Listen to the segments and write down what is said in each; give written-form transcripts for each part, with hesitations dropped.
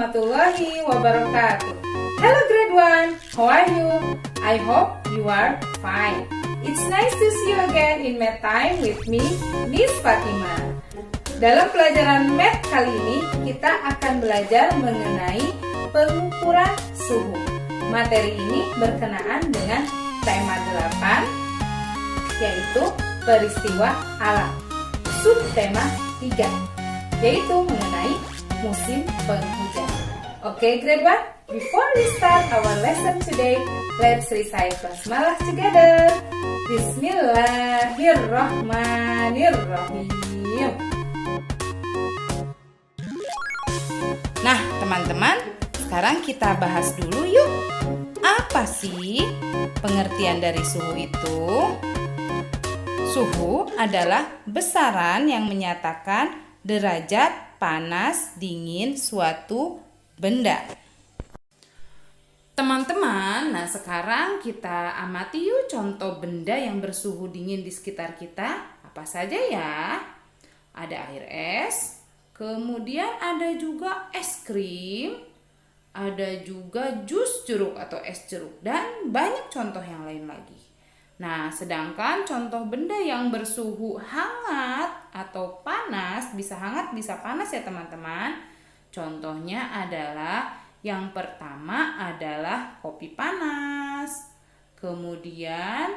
warahmatullahi wabarakatuh. Hello grade 1, how are you? I hope you are fine. It's nice to see you again in Math Time with me, Miss Fatima. Dalam pelajaran Math kali ini, kita akan belajar mengenai pengukuran suhu. Materi ini berkenaan dengan tema 8, yaitu peristiwa alam. Subtema 3, yaitu mengenai musim penghujan. Oke, grade 1, before we start our lesson today, let's recite basmalah together. Bismillahirrahmanirrahim. Nah, teman-teman, sekarang kita bahas dulu yuk. Apa sih pengertian dari suhu itu? Suhu adalah besaran yang menyatakan derajat panas, dingin suatu benda. Teman-teman, nah sekarang kita amati yuk contoh benda yang bersuhu dingin di sekitar kita. Apa saja ya? Ada air es, kemudian ada juga es krim, ada juga jus jeruk atau es jeruk, dan banyak contoh yang lain lagi. Nah, sedangkan contoh benda yang bersuhu hangat atau panas, bisa hangat bisa panas ya teman-teman. Contohnya adalah yang pertama adalah kopi panas. Kemudian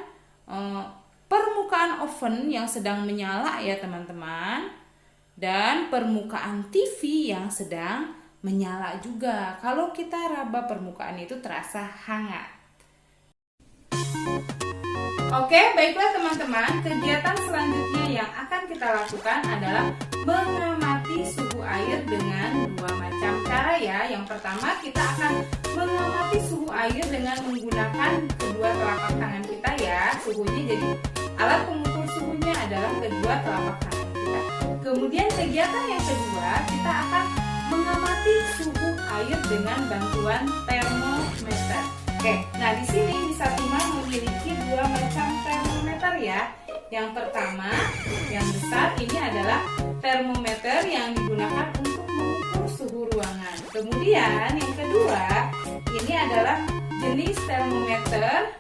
permukaan oven yang sedang menyala ya teman-teman. Dan permukaan TV yang sedang menyala juga. Kalau kita raba permukaan itu terasa hangat. Oke, baiklah teman-teman, kegiatan selanjutnya yang akan kita lakukan adalah mengamati suhu air dengan dua macam cara ya. Yang pertama, kita akan mengamati suhu air dengan menggunakan kedua telapak tangan kita ya. Suhunya jadi alat pengukur suhunya adalah kedua telapak tangan kita. Kemudian kegiatan yang kedua, kita akan mengamati suhu air dengan bantuan termometer. Oke, nah di sini Miss Fatima memiliki dua macam termometer ya. Yang pertama, yang besar ini adalah termometer yang digunakan untuk mengukur suhu ruangan. Kemudian yang kedua, ini adalah jenis termometer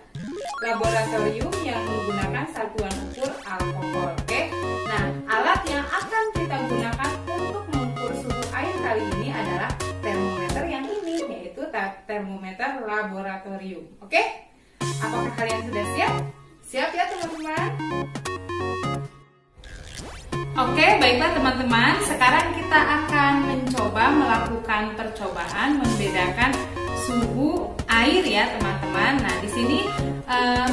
laboratorium yang menggunakan satuan ukur alkohol. Oke, nah alat yang akan kita gunakan untuk mengukur suhu air kali ini adalah termometer yang ini, yaitu termometer laboratorium. Oke? Apakah kalian sudah siap? Siap ya teman-teman? Oke, baiklah teman-teman. Sekarang kita akan mencoba melakukan percobaan membedakan suhu air ya teman-teman. Nah, di sini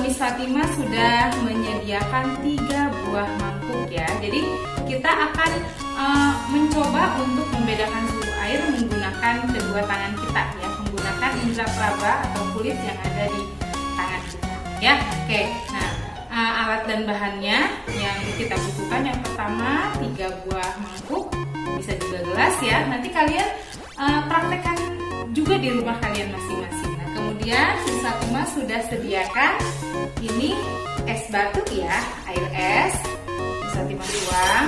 Miss Fatima sudah menyediakan 3 buah mangkuk ya. Jadi kita akan mencoba untuk membedakan suhu air menggunakan kedua tangan kita ya, menggunakan indera peraba atau kulit yang ada di tangan kita ya. Oke, nah alat dan bahannya yang kita butuhkan yang pertama 3 buah mangkuk, bisa juga gelas ya. Nanti kalian praktekkan juga di rumah kalian masing-masing. Nah, kemudian Miss Fatima sudah sediakan ini es batu ya, air es. Miss Fatima tuang.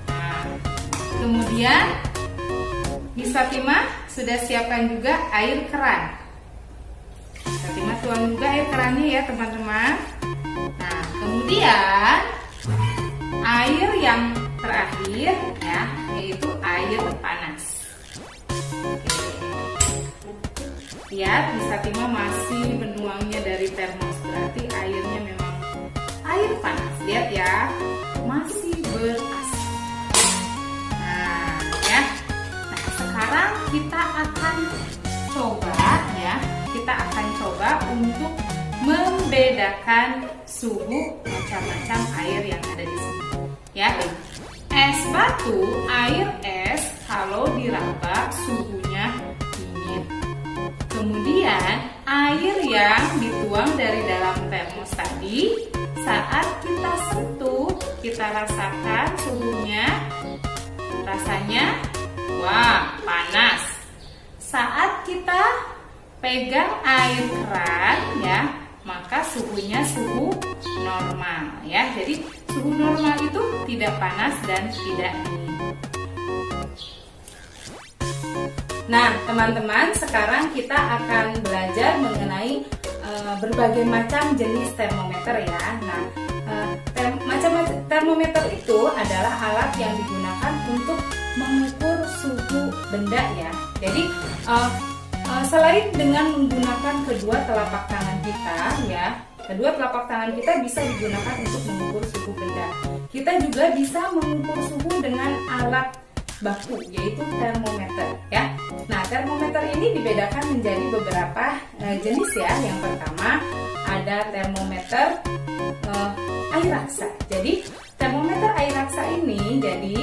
Nah, kemudian Miss Fatima sudah siapkan juga air keran. Miss Fatima tuang juga air kerannya ya teman-teman. Nah, kemudian air yang terakhir ya, yaitu air panas. Lihat, Miss Fatima masih menuangnya dari termos, berarti airnya memang air panas. Lihat ya, masih berasap. Nah, ya. Nah, sekarang kita akan coba ya. Kita akan coba untuk membedakan suhu macam-macam air yang ada di sini. Ya. Es batu, air es kalau diraba suhunya dingin. Kemudian air yang dituang dari dalam termos tadi, saat kita sentuh, kita rasakan suhunya, rasanya wah panas. Saat kita pegang air keran ya, maka suhunya suhu normal ya. Jadi suhu normal itu tidak panas dan tidak dingin. Nah, teman-teman, sekarang kita akan belajar mengenai berbagai macam jenis termometer ya. Nah, macam-macam termometer itu adalah alat yang digunakan untuk mengukur suhu benda ya. Jadi selain dengan menggunakan kedua telapak tangan kita ya, kedua telapak tangan kita bisa digunakan untuk mengukur suhu benda. Kita juga bisa mengukur suhu dengan alat baku, yaitu termometer ya. Nah, termometer ini dibedakan menjadi beberapa jenis ya. Yang pertama ada termometer air raksa. Jadi termometer air raksa ini jadi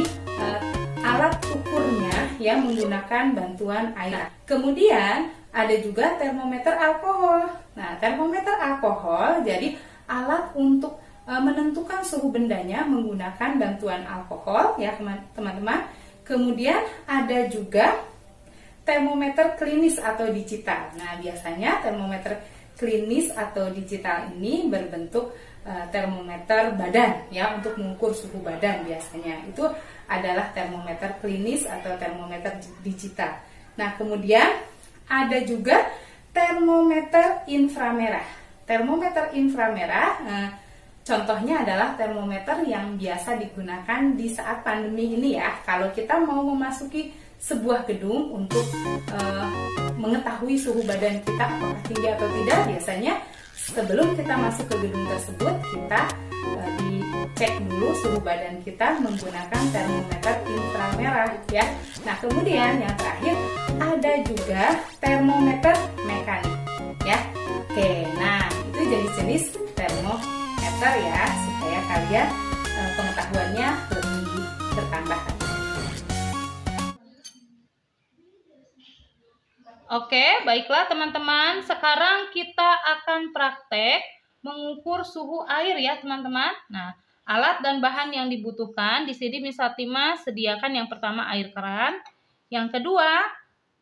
alat ukurnya yang menggunakan bantuan air. Kemudian ada juga termometer alkohol. Nah, termometer alkohol jadi alat untuk menentukan suhu bendanya menggunakan bantuan alkohol ya teman-teman. Kemudian ada juga termometer klinis atau digital. Nah, biasanya termometer klinis atau digital ini berbentuk termometer badan ya, untuk mengukur suhu badan biasanya. Itu adalah termometer klinis atau termometer digital. Nah, kemudian ada juga termometer inframerah. Termometer inframerah contohnya adalah termometer yang biasa digunakan di saat pandemi ini ya. Kalau kita mau memasuki sebuah gedung untuk mengetahui suhu badan kita apakah tinggi atau tidak, biasanya sebelum kita masuk ke gedung tersebut kita dicek dulu suhu badan kita menggunakan termometer inframerah ya. Nah, kemudian yang terakhir ada juga termometer mekanik ya. Oke, nah itu jenis-jenis termometer ya, supaya kalian pengetahuannya lebih bertambah. Oke, baiklah teman-teman. Sekarang kita akan praktek mengukur suhu air ya teman-teman. Nah, alat dan bahan yang dibutuhkan di sini Miss Fatimah sediakan yang pertama air keran, yang kedua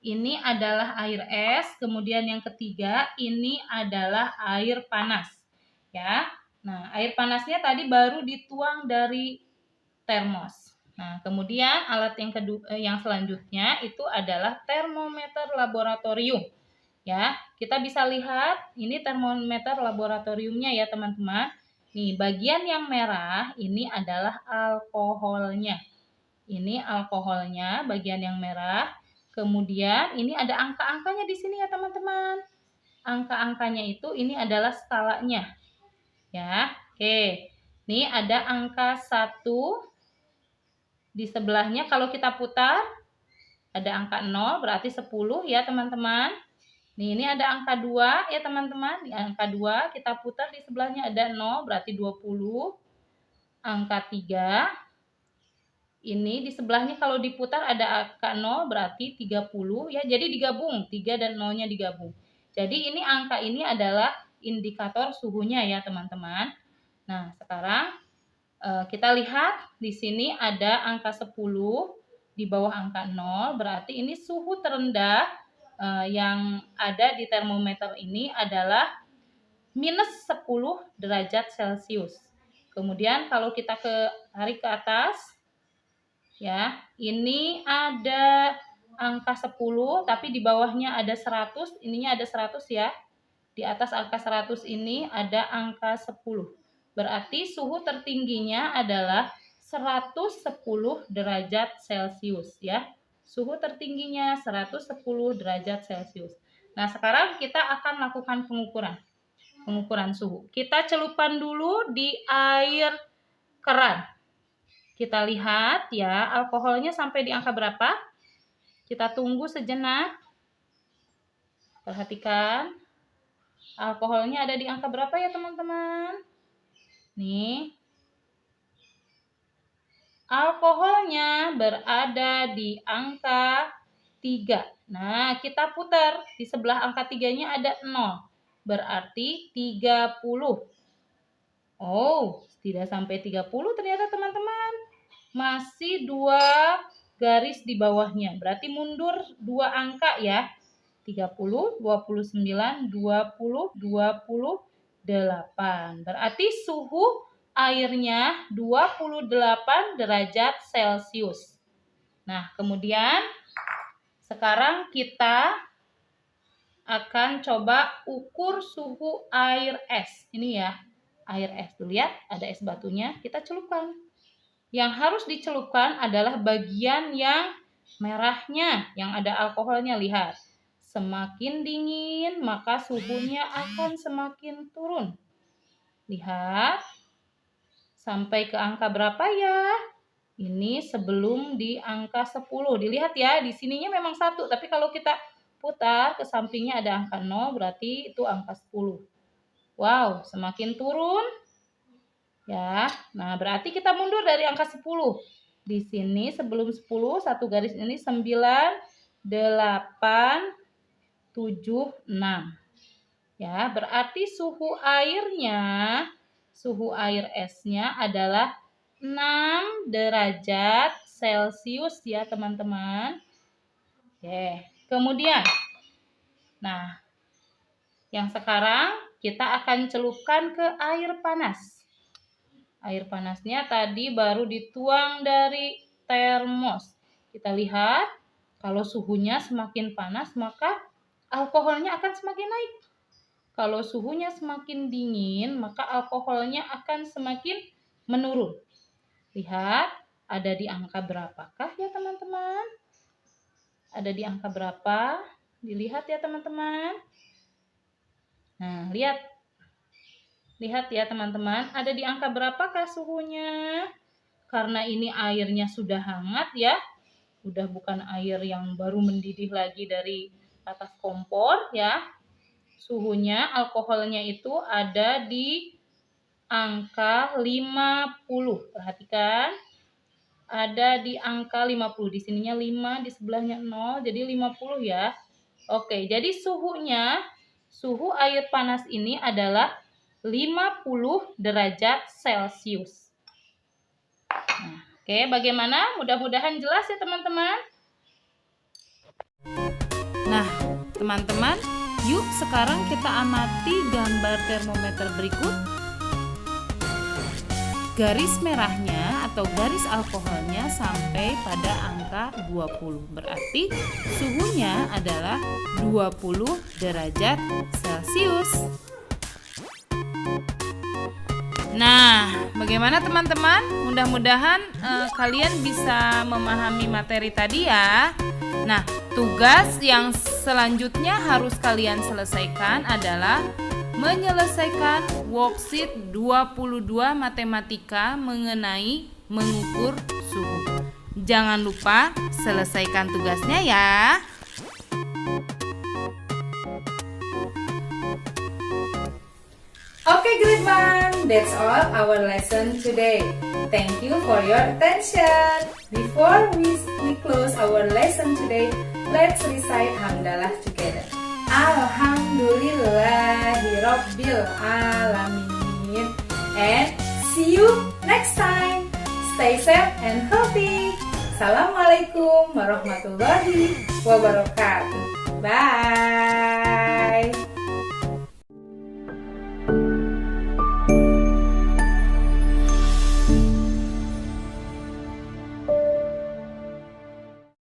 ini adalah air es, kemudian yang ketiga ini adalah air panas. Ya. Nah, air panasnya tadi baru dituang dari termos. Nah, kemudian alat yang yang selanjutnya itu adalah termometer laboratorium. Ya, kita bisa lihat ini termometer laboratoriumnya ya, teman-teman. Nih, bagian yang merah ini adalah alkoholnya. Ini alkoholnya, bagian yang merah. Kemudian ini ada angka-angkanya di sini ya, teman-teman. Angka-angkanya itu ini adalah skalanya. Ya, oke. Ini ada angka 1. Di sebelahnya kalau kita putar ada angka 0 berarti 10 ya teman-teman. Nih, ini ada angka 2 ya teman-teman. Di angka 2 kita putar di sebelahnya ada 0 berarti 20. Angka 3. Ini di sebelahnya kalau diputar ada angka 0 berarti 30 ya. Jadi digabung, 3 dan 0-nya digabung. Jadi ini angka ini adalah indikator suhunya ya teman-teman. Nah, sekarang kita lihat di sini ada angka 10 di bawah angka 0, berarti ini suhu terendah yang ada di termometer ini adalah minus 10 derajat Celcius. Kemudian kalau kita tarik ke atas, ya, ini ada angka 10, tapi di bawahnya ada 100, ininya ada 100 ya. Di atas angka 100 ini ada angka 10. Berarti suhu tertingginya adalah 110 derajat Celcius ya. Suhu tertingginya 110 derajat Celcius. Nah, sekarang kita akan lakukan pengukuran suhu. Kita celupkan dulu di air keran. Kita lihat ya, alkoholnya sampai di angka berapa? Kita tunggu sejenak. Perhatikan. Alkoholnya ada di angka berapa ya, teman-teman? Nih, alkoholnya berada di angka 3. Nah, kita putar. Di sebelah angka 3-nya ada 0. Berarti 30. Oh, tidak sampai 30 ternyata teman-teman. Masih 2 garis di bawahnya. Berarti mundur 2 angka ya. 30, 29, 20, 28. Berarti suhu airnya 28 derajat Celcius. Nah, kemudian Sekarang kita akan coba ukur suhu air es. Ini ya, air es. Tuh, lihat ada es batunya, kita celupkan. Yang harus dicelupkan adalah bagian yang merahnya, yang ada alkoholnya. Lihat, semakin dingin maka suhunya akan semakin turun. Lihat, sampai ke angka berapa ya? Ini sebelum di angka 10. Dilihat ya, di sininya memang 1, tapi kalau kita putar ke sampingnya ada angka 0, berarti itu angka 10. Wow, semakin turun. Ya, nah berarti kita mundur dari angka 10. Di sini sebelum 10, satu garis ini 9, 8, 7, 6. Ya, berarti suhu air esnya adalah 6 derajat Celcius ya teman-teman. Oke, kemudian, nah, yang sekarang kita akan celupkan ke air panas. Air panasnya tadi baru dituang dari termos. Kita lihat, kalau suhunya semakin panas maka alkoholnya akan semakin naik. Kalau suhunya semakin dingin maka alkoholnya akan semakin menurun. Lihat, ada di angka berapakah ya teman-teman? Ada di angka berapa? Dilihat ya teman-teman. Nah, lihat. Lihat ya teman-teman, ada di angka berapakah suhunya? Karena ini airnya sudah hangat ya. Udah bukan air yang baru mendidih lagi dari atas kompor ya. Suhunya, alkoholnya itu ada di angka 50. Perhatikan. Ada di angka 50. Di sininya 5, di sebelahnya 0, jadi 50 ya. Oke, jadi suhu air panas ini adalah 50 derajat Celcius. Nah, oke, bagaimana? Mudah-mudahan jelas ya teman-teman. Nah, teman-teman, yuk sekarang kita amati gambar termometer berikut. Garis merahnya atau garis alkoholnya sampai pada angka 20. Berarti suhunya adalah 20 derajat Celcius. Nah, bagaimana teman-teman? Mudah-mudahan kalian bisa memahami materi tadi ya. Nah, tugas yang selanjutnya harus kalian selesaikan adalah menyelesaikan worksheet 22 matematika mengenai mengukur suhu. Jangan lupa selesaikan tugasnya ya. Okay, grade 1, that's all our lesson today. Thank you for your attention. Before we close our lesson today, let's recite hamdalah together. Alhamdulillahirabbil alamin. And see you next time. Stay safe and healthy. Assalamualaikum warahmatullahi wabarakatuh. Bye.